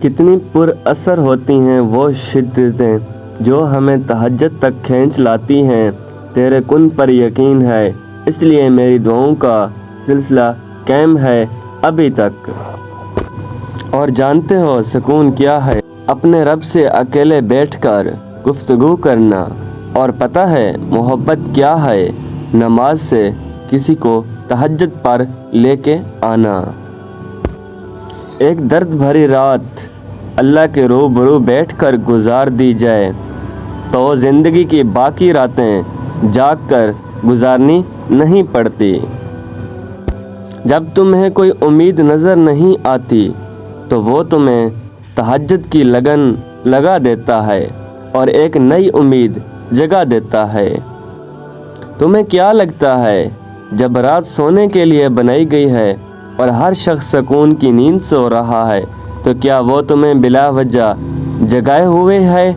کتنی پر اثر ہوتی ہیں وہ شدتیں جو ہمیں تہجد تک کھینچ لاتی ہیں۔ تیرے کن پر یقین ہے، اس لیے میری دعاؤں کا سلسلہ قائم ہے ابھی تک۔ اور جانتے ہو سکون کیا ہے؟ اپنے رب سے اکیلے بیٹھ کر گفتگو کرنا۔ اور پتہ ہے محبت کیا ہے؟ نماز سے کسی کو تہجد پر لے کے آنا۔ ایک درد بھری رات اللہ کے روبرو بیٹھ کر گزار دی جائے تو زندگی کی باقی راتیں جاگ کر گزارنی نہیں پڑتی۔ جب تمہیں کوئی امید نظر نہیں آتی تو وہ تمہیں تہجد کی لگن لگا دیتا ہے اور ایک نئی امید جگا دیتا ہے۔ تمہیں کیا لگتا ہے جب رات سونے کے لیے بنائی گئی ہے اور ہر شخص سکون کی نیند سو رہا ہے تو کیا وہ تمہیں بلا وجہ جگائے ہوئے ہے؟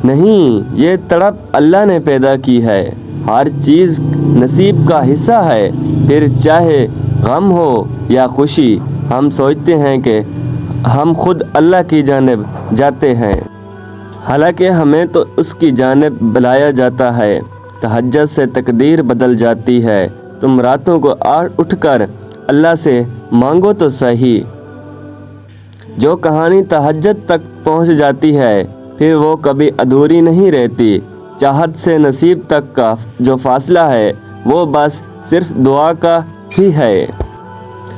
نہیں، یہ تڑپ اللہ نے پیدا کی ہے۔ ہر چیز نصیب کا حصہ ہے، پھر چاہے غم ہو یا خوشی۔ ہم سوچتے ہیں کہ ہم خود اللہ کی جانب جاتے ہیں، حالانکہ ہمیں تو اس کی جانب بلایا جاتا ہے۔ تہجد سے تقدیر بدل جاتی ہے۔ تم راتوں کو اٹھ کر اللہ سے مانگو تو صحیح۔ جو کہانی تہجد تک پہنچ جاتی ہے پھر وہ کبھی ادھوری نہیں رہتی۔ چاہت سے نصیب تک کا جو فاصلہ ہے وہ بس صرف دعا کا ہی ہے۔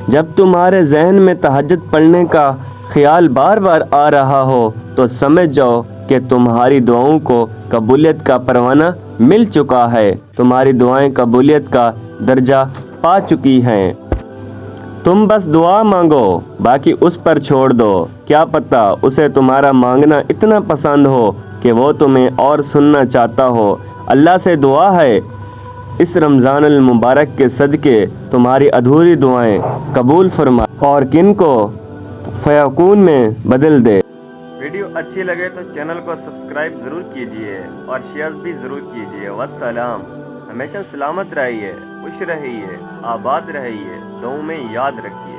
جب تمہارے ذہن میں تہجد پڑھنے کا خیال بار بار آ رہا ہو تو سمجھ جاؤ کہ تمہاری دعاؤں کو قبولیت کا پروانہ مل چکا ہے۔ تمہاری دعائیں قبولیت کا درجہ پا چکی ہیں۔ تم بس دعا مانگو، باقی اس پر چھوڑ دو۔ کیا پتہ اسے تمہارا مانگنا اتنا پسند ہو کہ وہ تمہیں اور سننا چاہتا ہو۔ اللہ سے دعا ہے اس رمضان المبارک کے صدقے تمہاری ادھوری دعائیں قبول فرمائے اور کن کو فیکون میں بدل دے۔ ویڈیو اچھی لگے تو چینل کو سبسکرائب ضرور کیجئے اور شیئر بھی ضرور کیجئے۔ والسلام۔ ہمیشہ سلامت رہیے، خوش رہیے، آباد رہیے، دعاؤں میں یاد رکھیے۔